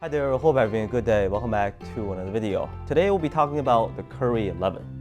Hi there, hope you're having a good day. Welcome back to another video. Today we'll be talking about the Curry 11.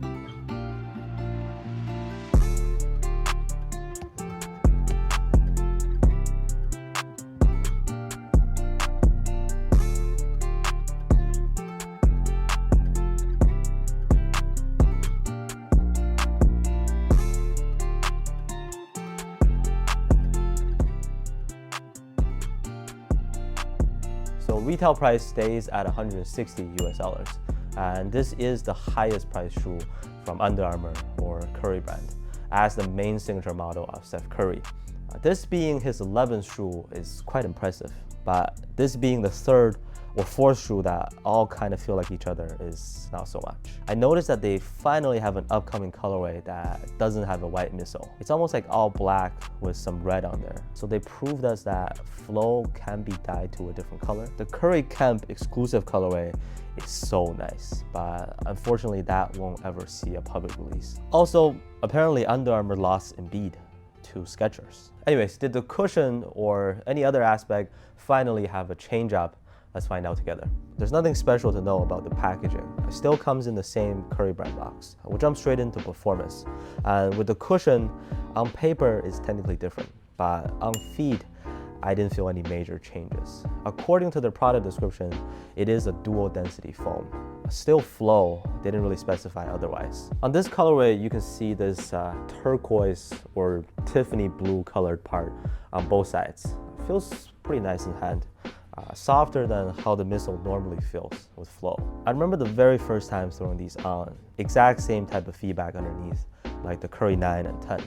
So retail price stays at 160 US dollars. And this is the highest price shoe from Under Armour or Curry brand as the main signature model of Steph Curry. This being his 11th shoe is quite impressive, but this being the third or fourth shoe that all kind of feel like each other is not so much. I noticed that they finally have an upcoming colorway that doesn't have a white midsole. It's almost like all black with some red on there. So they proved us that flow can be dyed to a different color. The Curry Camp exclusive colorway is so nice, but unfortunately that won't ever see a public release. Also, apparently Under Armour lost Embiid to Skechers. Anyways, did the cushion or any other aspect finally have a change up? Let's find out together. There's nothing special to know about the packaging. It still comes in the same Curry brand box. We'll jump straight into performance. And with the cushion, on paper it's technically different, but on feet, I didn't feel any major changes. According to the product description, it is a dual density foam. Still flow, they didn't really specify otherwise. On this colorway, you can see this turquoise or Tiffany blue colored part on both sides. It feels pretty nice in hand. Softer than how the midsole normally feels with flow. I remember the very first time throwing these on, exact same type of feedback underneath, like the Curry 9 and 10.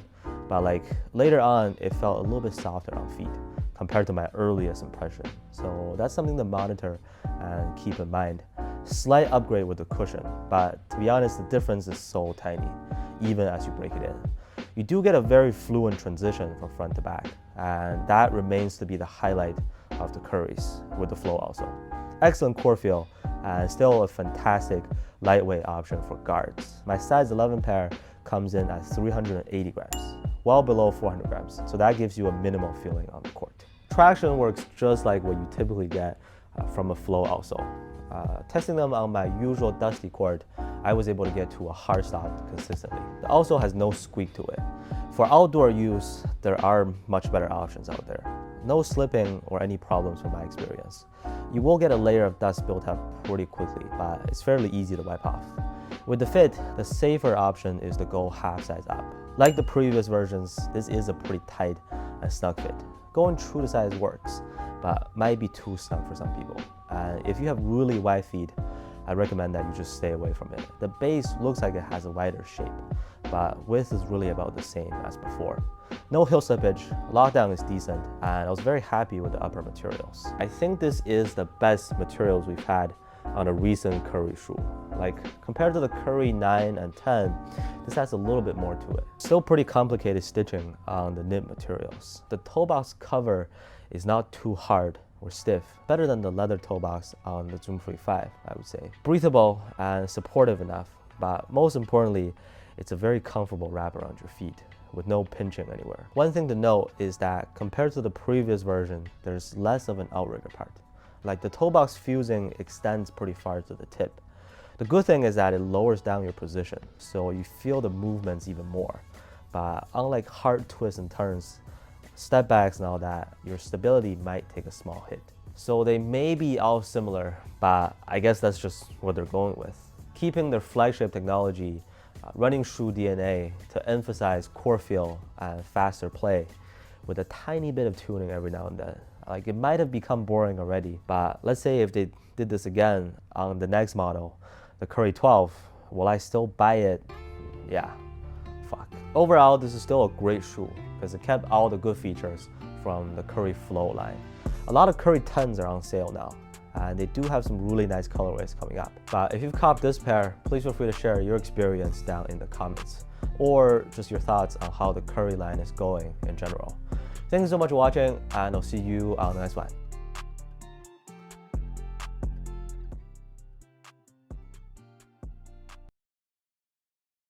But like later on, it felt a little bit softer on feet compared to my earliest impression. So that's something to monitor and keep in mind. Slight upgrade with the cushion, but to be honest, the difference is so tiny, even as you break it in. You do get a very fluent transition from front to back, and that remains to be the highlight of the Currys with the flow also. Excellent core feel and still a fantastic lightweight option for guards. My size 11 pair comes in at 380 grams, well below 400 grams. So that gives you a minimal feeling on the court. Traction works just like what you typically get from a flow outsole. Testing them on my usual dusty court, I was able to get to a hard stop consistently. The outsole has no squeak to it. For outdoor use, there are much better options out there. No slipping or any problems from my experience. You will get a layer of dust built up pretty quickly, but it's fairly easy to wipe off. With the fit, the safer option is to go half size up. Like the previous versions, this is a pretty tight and snug fit. Going true to size works, but might be too snug for some people. And if you have really wide feet, I recommend that you just stay away from it. The base looks like it has a wider shape, but width is really about the same as before. No heel slippage, lockdown is decent, and I was very happy with the upper materials. I think this is the best materials we've had on a recent Curry shoe. Like, compared to the Curry 9 and 10, this has a little bit more to it. Still pretty complicated stitching on the knit materials. The toe box cover is not too hard or stiff, better than the leather toe box on the Zoom Free 5, I would say. Breathable and supportive enough, but most importantly, it's a very comfortable wrap around your feet with no pinching anywhere. One thing to note is that compared to the previous version, there's less of an outrigger part. Like the toe box fusing extends pretty far to the tip. The good thing is that it lowers down your position, so you feel the movements even more. But unlike hard twists and turns, step backs and all that, your stability might take a small hit. So they may be all similar, but I guess that's just what they're going with. Keeping their flagship technology, running shoe DNA to emphasize core feel and faster play with a tiny bit of tuning every now and then. Like, it might have become boring already, but let's say if they did this again on the next model, the Curry 12, will I still buy it? Yeah, fuck. Overall, this is still a great shoe because it kept all the good features from the Curry Flow line. A lot of Curry 10s are on sale now, and they do have some really nice colorways coming up. But if you've copped this pair, please feel free to share your experience down in the comments, or just your thoughts on how the Curry line is going in general. Thank you so much for watching, and I'll see you on the next one.